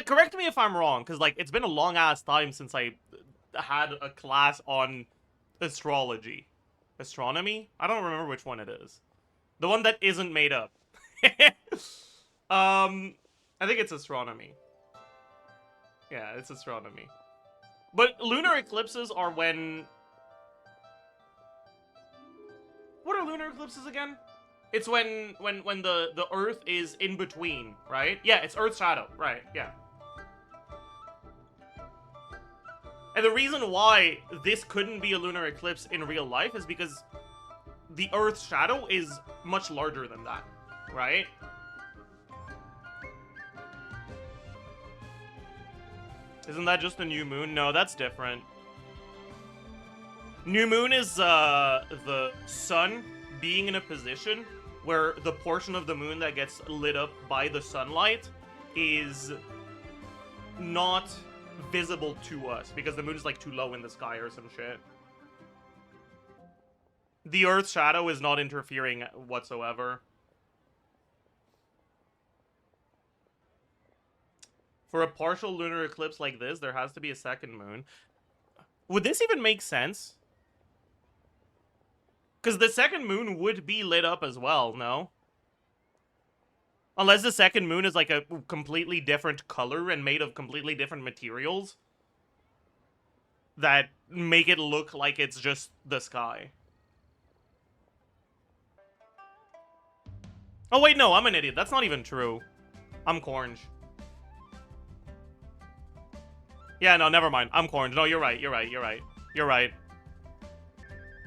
correct me if I'm wrong, because, like, it's been a long-ass time since I had a class on astrology. Astronomy? I don't remember which one it is. The one that isn't made up. I think it's astronomy. Yeah, it's astronomy. But lunar eclipses are when... What are lunar eclipses again? It's when the Earth is in between, right? Yeah, it's Earth's shadow, right, yeah. And the reason why this couldn't be a lunar eclipse in real life is because the Earth's shadow is much larger than that, right? Isn't that just a new moon? No, that's different. New moon is the sun being in a position where the portion of the moon that gets lit up by the sunlight is not visible to us because the moon is like too low in the sky or some shit. The Earth's shadow is not interfering whatsoever. For a partial lunar eclipse like this, there has to be a second moon. Would this even make sense? Because the second moon would be lit up as well, no? Unless the second moon is like a completely different color and made of completely different materials that make it look like it's just the sky. Oh wait, no, I'm an idiot. That's not even true. I'm Cornge. Yeah, no, never mind. I'm Cornge. No, you're right. You're right. You're right. You're right.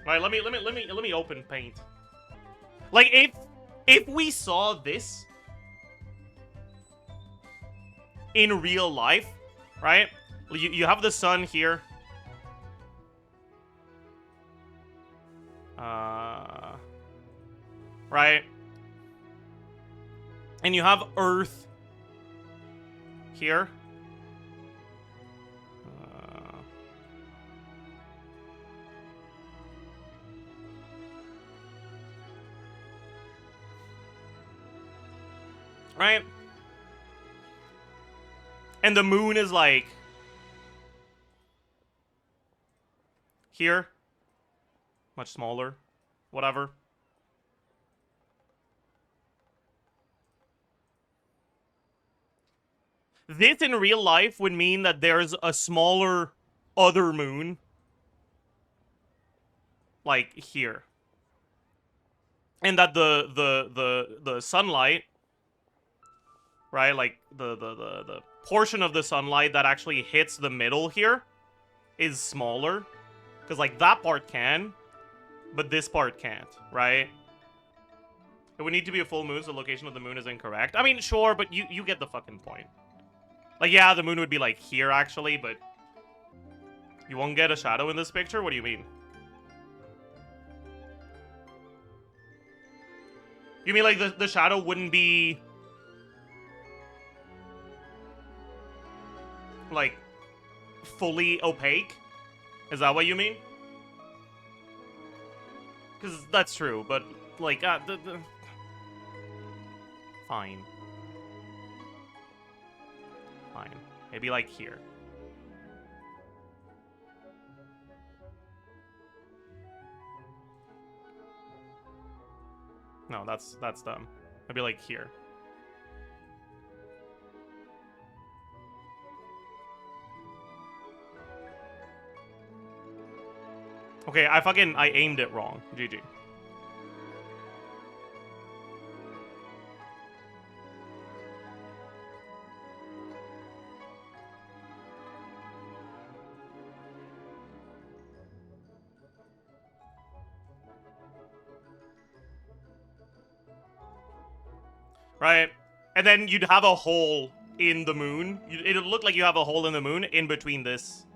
All right, let me open paint. Like if we saw this in real life, right? You have the sun here. Right? And you have Earth here. Right? And the moon is like here. Much smaller. Whatever. This in real life would mean that there's a smaller other moon. Like here. And that the sunlight, right? Like the portion of the sunlight that actually hits the middle here is smaller. Because like that part can, but this part can't, right? It would need to be a full moon, so the location of the moon is incorrect. I mean, sure, but you get the fucking point. Like, yeah, the moon would be like here actually, but you won't get a shadow in this picture? What do you mean? You mean like the shadow wouldn't be like fully opaque? Is that what you mean? Because that's true, but like fine. Fine. Maybe like here. No, that's dumb. Maybe like here. Okay, I aimed it wrong. GG. Right? And then you'd have a hole in the moon. It'd look like you have a hole in the moon in between this,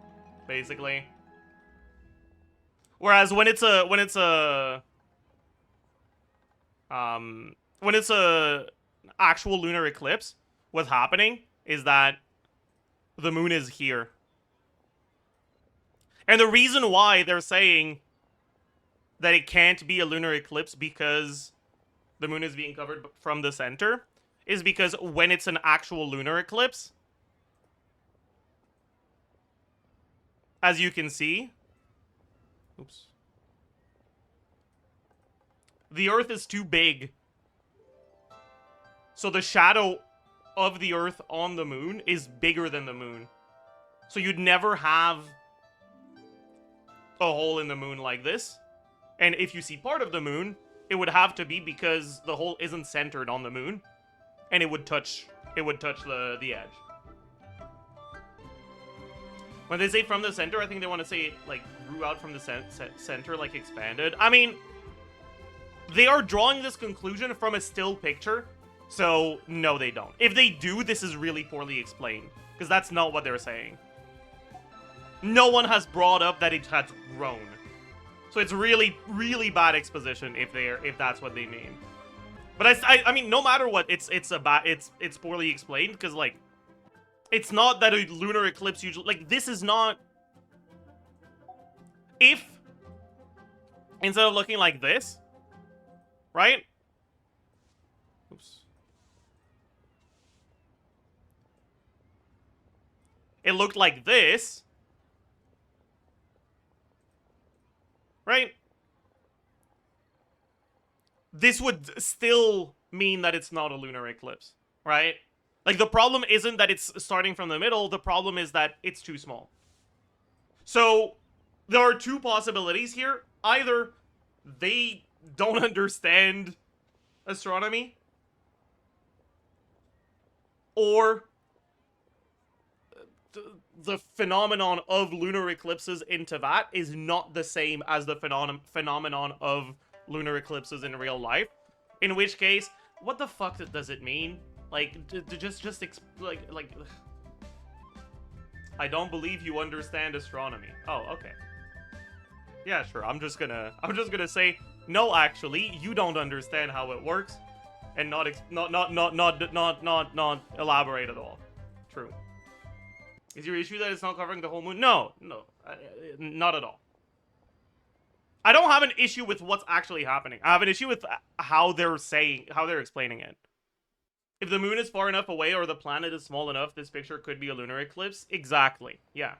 basically. Whereas when it's a actual lunar eclipse, what's happening is that the moon is here. And the reason why they're saying that it can't be a lunar eclipse because the moon is being covered from the center is because when it's an actual lunar eclipse, as you can see, oops, the Earth is too big. So the shadow of the Earth on the moon is bigger than the moon. So you'd never have a hole in the moon like this. And if you see part of the moon, it would have to be because the hole isn't centered on the moon, and it would touch the edge. When they say from the center, I think they want to say it, like, grew out from the center, like, expanded. I mean, they are drawing this conclusion from a still picture, so no, they don't. If they do, this is really poorly explained, because that's not what they're saying. No one has brought up that it has grown. So it's really, really bad exposition if that's what they mean. But I mean, no matter what, it's poorly explained, because, like, it's not that a lunar eclipse usually, like, this is not, if instead of looking like this, right? Oops. It looked like this, right? This would still mean that it's not a lunar eclipse, right? Like, the problem isn't that it's starting from the middle, the problem is that it's too small. So, there are two possibilities here. Either they don't understand astronomy, or the phenomenon of lunar eclipses in Tevat is not the same as the phenomenon of lunar eclipses in real life. In which case, what the fuck does it mean? Like, like, I don't believe you understand astronomy. Oh, okay. Yeah, sure. I'm just gonna say, no, actually, you don't understand how it works, and not elaborate at all. True. Is your issue that it's not covering the whole moon? No, not at all. I don't have an issue with what's actually happening. I have an issue with how they're explaining it. If the moon is far enough away or the planet is small enough, this picture could be a lunar eclipse. Exactly, yeah.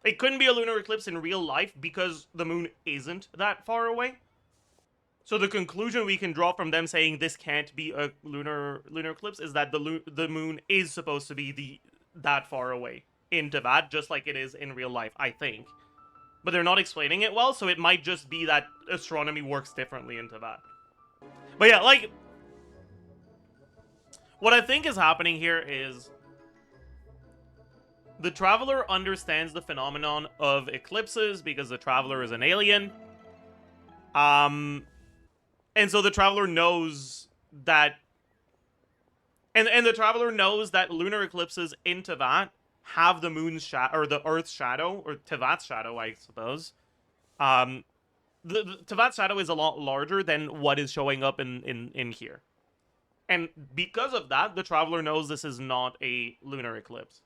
It couldn't be a lunar eclipse in real life because the moon isn't that far away. So the conclusion we can draw from them saying this can't be a lunar eclipse is that the moon is supposed to be that far away in Tevat, just like it is in real life, I think. But they're not explaining it well, so it might just be that astronomy works differently in Tevat. But yeah, like, what I think is happening here is the Traveler understands the phenomenon of eclipses because the Traveler is an alien. And so the Traveler knows that, and the Traveler knows that lunar eclipses in Tevat have the moon's shadow, or the Earth's shadow, or Tevat's shadow, I suppose. The Tevat's shadow is a lot larger than what is showing up in here. And because of that, the Traveler knows this is not a lunar eclipse.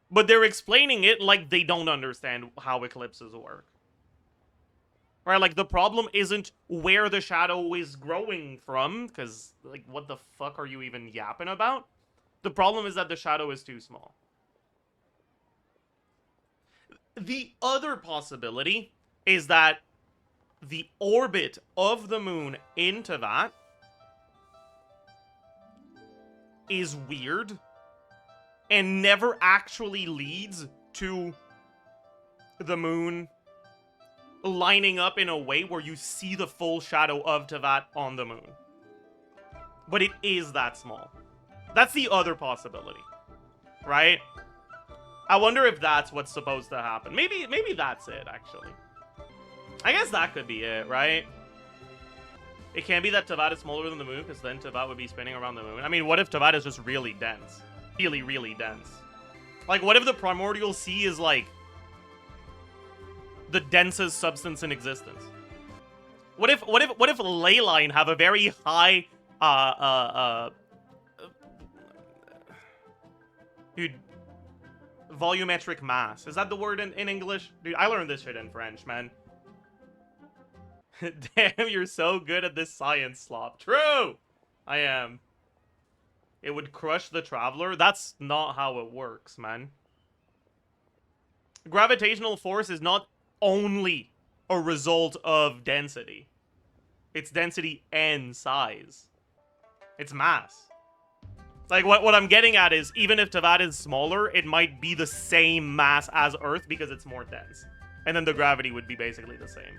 But they're explaining it like they don't understand how eclipses work. Right, like, the problem isn't where the shadow is growing from, because, like, what the fuck are you even yapping about? The problem is that the shadow is too small. The other possibility is that the orbit of the moon in Tevat is weird and never actually leads to the moon lining up in a way where you see the full shadow of Tevat on the moon. But it is that small. That's the other possibility, right? I wonder if that's what's supposed to happen. Maybe that's it, actually. I guess that could be it, right? It can't be that Tevat is smaller than the moon, because then Tevat would be spinning around the moon. I mean, what if Tevat is just really dense? Really, really dense. Like, what if the primordial sea is, like, the densest substance in existence? What if ley line have a very high, dude, volumetric mass? Is that the word in English? Dude, I learned this shit in French, man. Damn, you're so good at this science slop. True! I am. It would crush the Traveler? That's not how it works, man. gravitational force is not only a result of density. It's density and size. It's mass. Like, what I'm getting at is, even if Tevat is smaller, it might be the same mass as Earth because it's more dense. And then the gravity would be basically the same.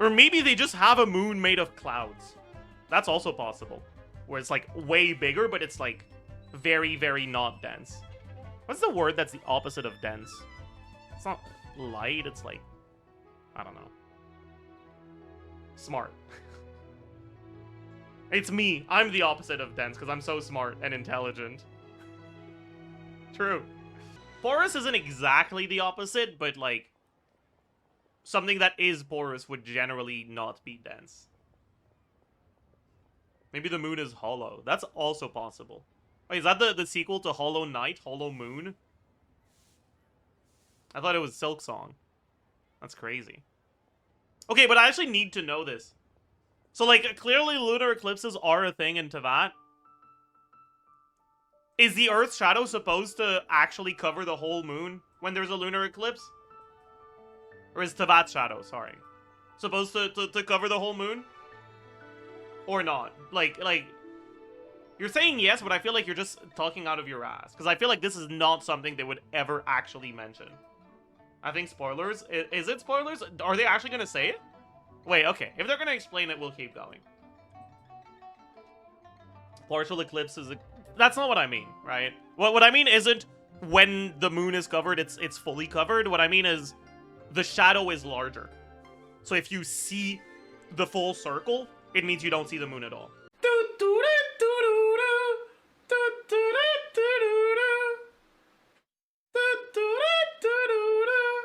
Or maybe they just have a moon made of clouds. That's also possible. Where it's, like, way bigger, but it's, like, very, very not dense. What's the word that's the opposite of dense? It's not light, it's, like, I don't know. Smart. It's me. I'm the opposite of dense because I'm so smart and intelligent. True. Porous isn't exactly the opposite, but like something that is porous would generally not be dense. Maybe the moon is hollow. That's also possible. Wait, is that the sequel to Hollow Knight, Hollow Moon? I thought it was Silk Song. That's crazy. Okay, but I actually need to know this. So, like, clearly lunar eclipses are a thing in Tevat. Is the Earth's shadow supposed to actually cover the whole moon when there's a lunar eclipse? Or is Tevat's shadow, sorry, supposed to cover the whole moon? Or not? Like, you're saying yes, but I feel like you're just talking out of your ass. Because I feel like this is not something they would ever actually mention. I think spoilers. Is it spoilers? Are they actually going to say it? Wait, okay. If they're going to explain it, we'll keep going. Partial eclipse is... That's not what I mean, right? What I mean isn't when the moon is covered, it's fully covered. What I mean is the shadow is larger. So if you see the full circle, it means you don't see the moon at all.